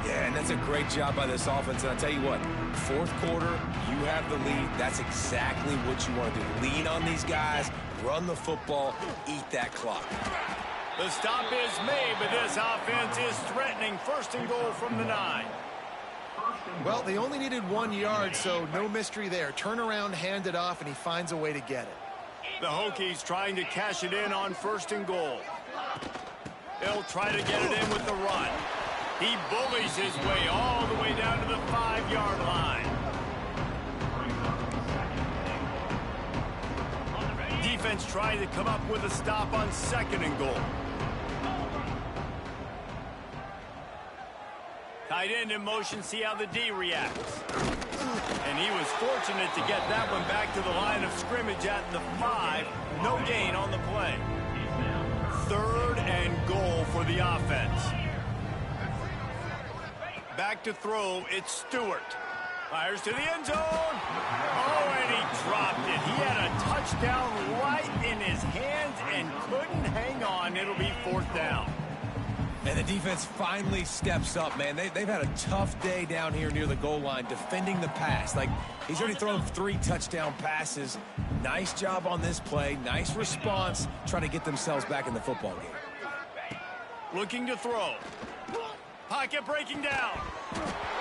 Yeah, and that's a great job by this offense. And I'll tell you what, fourth quarter, you have the lead. That's exactly what you want to do. Lean on these guys, run the football, eat that clock. The stop is made, but this offense is threatening. First and goal from the 9. Well, they only needed 1 yard, so no mystery there. Turn around, hand it off, and he finds a way to get it. The Hokies trying to cash it in on first and goal. They'll try to get it in with the run. He bullies his way all the way down to the 5-yard line. Defense trying to come up with a stop on second and goal. Tight end in motion, see how the D reacts. And he was fortunate to get that one back to the line of scrimmage at the 5. No gain on the play. Third and goal for the offense. Back to throw, it's Stewart. Fires to the end zone. Oh, and he dropped it. He had a touchdown right in his hands and couldn't hang on. It'll be fourth down. And the defense finally steps up, man. They've had a tough day down here near the goal line defending the pass. Like, he's already thrown 3 touchdown passes. Nice job on this play. Nice response, trying to get themselves back in the football game. Looking to throw. Pocket breaking down.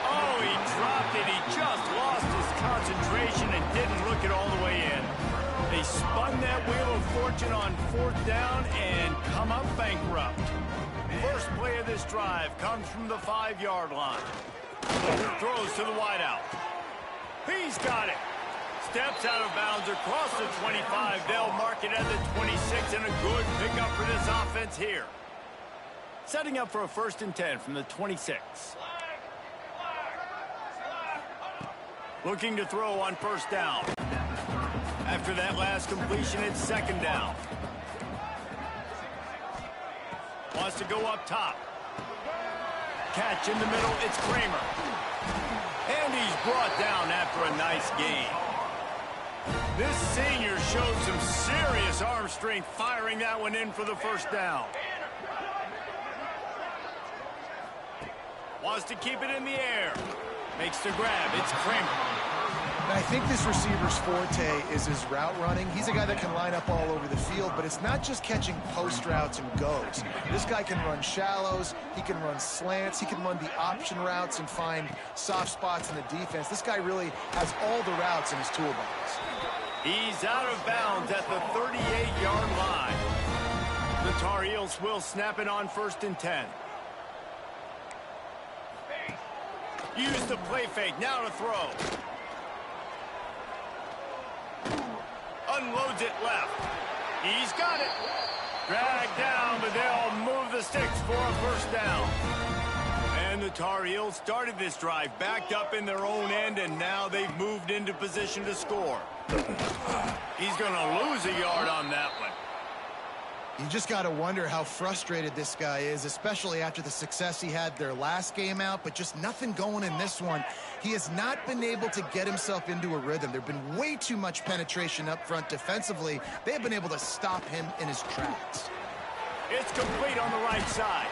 Oh, he dropped it. He just lost his concentration and didn't look it all the way in. They spun that wheel of fortune on fourth down and come up bankrupt. First play of this drive comes from the 5-yard line. Throws to the wideout. He's got it. Steps out of bounds across the 25. They'll mark it at the 26, and a good pickup for this offense here. Setting up for a 1st and 10 from the 26. Looking to throw on first down. After that last completion, it's second down. Wants to go up top. Catch in the middle, it's Kramer. And he's brought down after a nice gain. This senior showed some serious arm strength firing that one in for the first down. Wants to keep it in the air. Makes the grab, it's Kramer. I think this receiver's forte is his route running. He's a guy that can line up all over the field, but it's not just catching post routes and goes. This guy can run shallows, he can run slants, he can run the option routes and find soft spots in the defense. This guy really has all the routes in his toolbox. He's out of bounds at the 38-yard line. The Tar Heels will snap it on 1st and 10. Use the play fake, now to throw. Unloads it left. He's got it. Dragged down, but they'll move the sticks for a first down. And the Tar Heels started this drive backed up in their own end, and now they've moved into position to score. He's going to lose a yard on that one. You just got to wonder how frustrated this guy is, especially after the success he had their last game out, but just nothing going in this one. He has not been able to get himself into a rhythm. There's been way too much penetration up front defensively. They have been able to stop him in his tracks. It's complete on the right side.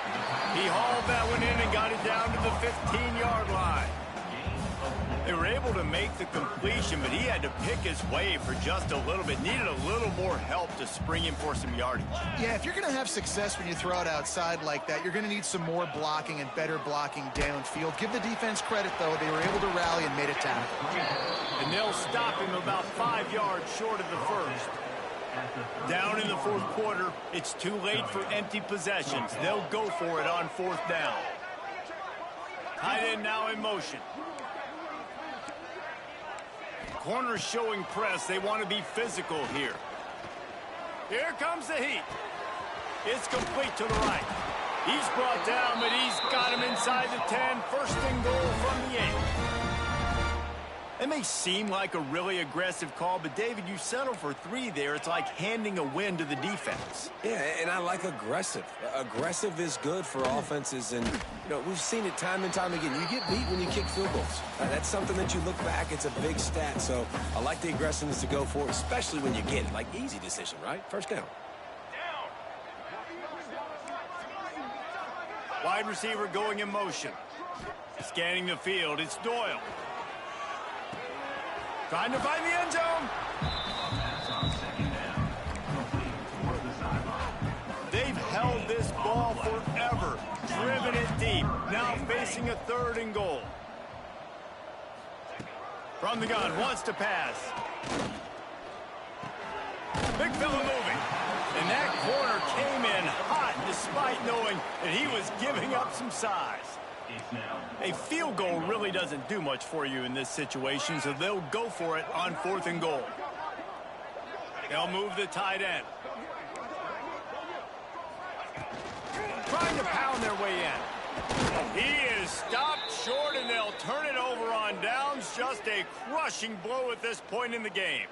He hauled that one in and got it down to the 15-yard line. They were able to make the completion, but he had to pick his way for just a little bit. Needed a little more help to spring him for some yardage. Yeah, if you're going to have success when you throw it outside like that, you're going to need some more blocking and better blocking downfield. Give the defense credit, though. They were able to rally and made a tackle. And they'll stop him about 5 yards short of the first. Down in the fourth quarter, it's too late for empty possessions. They'll go for it on fourth down. Tight end now in motion. Corners showing press. They want to be physical here. Here comes the heat. It's complete to the right. He's brought down, but he's got him inside the 10. First and goal from the 8. It may seem like a really aggressive call, but David, you settle for 3 there. It's like handing a win to the defense. Yeah, and I like aggressive. Aggressive is good for offenses, and we've seen it time and time again. You get beat when you kick field goals. That's something that you look back, it's a big stat, so I like the aggressiveness to go for it, especially when you get it. Like, easy decision, right? First down. Wide receiver going in motion. Scanning the field, it's Doyle. Trying to find the end zone. They've held this ball forever, driven it deep. Now facing a 3rd and goal. From the gun, wants to pass. Big fella moving. And that corner came in hot despite knowing that he was giving up some size. A field goal really doesn't do much for you in this situation, so they'll go for it on 4th and goal. They'll move the tight end. Trying to pound their way in. He is stopped short, and they'll turn it over on downs. Just a crushing blow at this point in the game.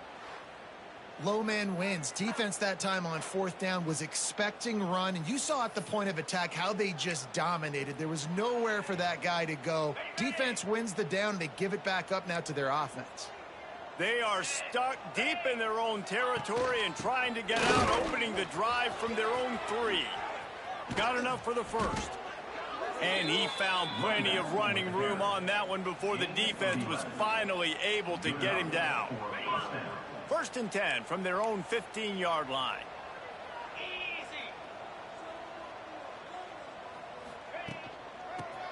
Low man wins. Defense that time on 4th down was expecting run, and you saw at the point of attack how they just dominated. There was nowhere for that guy to go. Defense wins the down, and they give it back up now to their offense. They are stuck deep in their own territory and trying to get out, opening the drive from their own 3. Got enough for the first. And he found plenty of running room on that one before the defense was finally able to get him down. 1st and 10 from their own 15-yard line.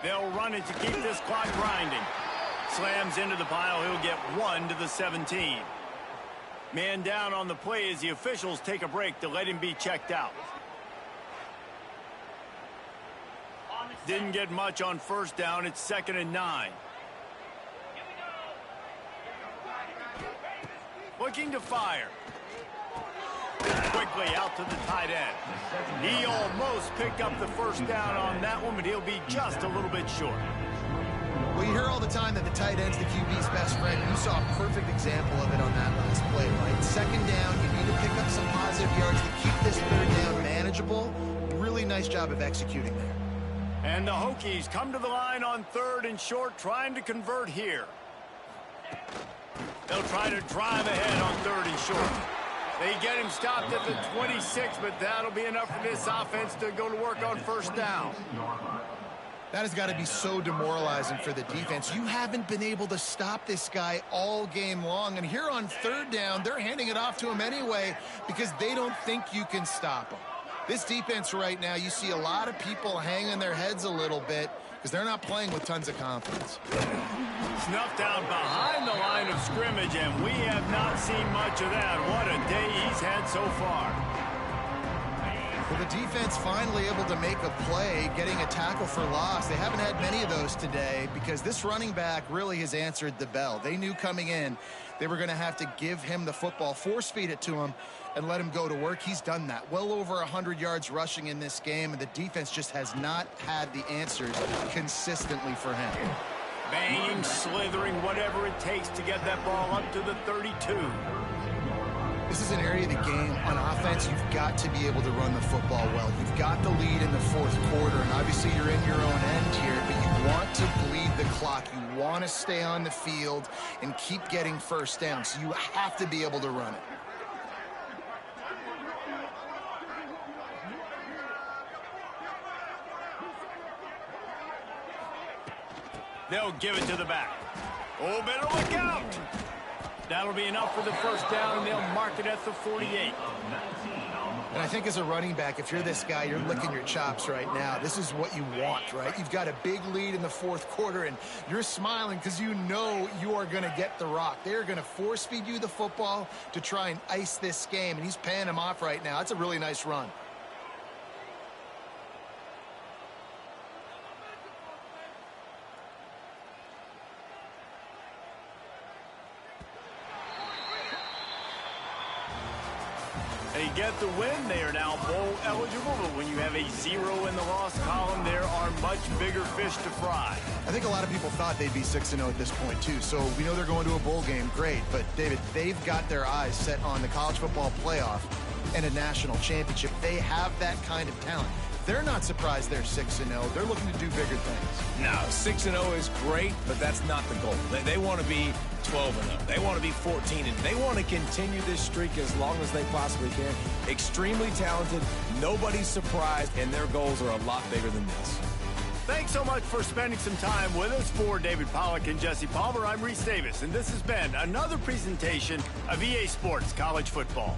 They'll run it to keep this clock grinding. Slams into the pile. He'll get 1 to the 17. Man down on the play as the officials take a break to let him be checked out. Didn't get much on 1st down. It's 2nd and 9. Looking to fire. Quickly out to the tight end. He almost picked up the 1st down on that one, but he'll be just a little bit short. Well, you hear all the time that the tight end's the QB's best friend. You saw a perfect example of it on that last play, right? 2nd down, you need to pick up some positive yards to keep this 3rd down manageable. Really nice job of executing there. And the Hokies come to the line on 3rd and short, trying to convert here. They'll try to drive ahead on 3rd and short. They get him stopped at the 26, but that'll be enough for this offense to go to work on 1st down. That has got to be so demoralizing for the defense. You haven't been able to stop this guy all game long. And here on 3rd down, they're handing it off to him anyway because they don't think you can stop him. This defense right now, you see a lot of people hanging their heads a little bit because they're not playing with tons of confidence. Snuffed out behind the line of scrimmage, and we have not seen much of that. What a day he's had so far. Well, the defense finally able to make a play, getting a tackle for loss. They haven't had many of those today because this running back really has answered the bell. They knew coming in they were going to have to give him the football, force feed it to him, and let him go to work. He's done that. Well over 100 yards rushing in this game, and the defense just has not had the answers consistently for him. Banging, slithering, whatever it takes to get that ball up to the 32. This is an area of the game on offense you've got to be able to run the football well. You've got the lead in the 4th quarter, and obviously you're in your own end here, but you want to bleed the clock. You want to stay on the field and keep getting 1st down, so you have to be able to run it. They'll give it to the back. Oh, better look out. That'll be enough for the 1st down, and they'll mark it at the 48. And I think as a running back, if you're this guy, you're licking your chops right now. This is what you want, right? You've got a big lead in the 4th quarter, and you're smiling because you know you are going to get the rock. They're going to force feed you the football to try and ice this game, and he's paying him off right now. That's a really nice run. They get the win. They are now bowl eligible, but when you have a 0 in the loss column, there are much bigger fish to fry. I think a lot of people thought they'd be 6-0 at this point, too. So we know they're going to a bowl game. Great. But, David, they've got their eyes set on the college football playoff and a national championship. They have that kind of talent. They're not surprised they're 6-0. They're looking to do bigger things. No, 6-0 is great, but that's not the goal. They want to be 12-0. They want to be 14-0. They want to continue this streak as long as they possibly can. Extremely talented. Nobody's surprised, and their goals are a lot bigger than this. Thanks so much for spending some time with us. For David Pollack and Jesse Palmer, I'm Reese Davis, and this has been another presentation of EA Sports College Football.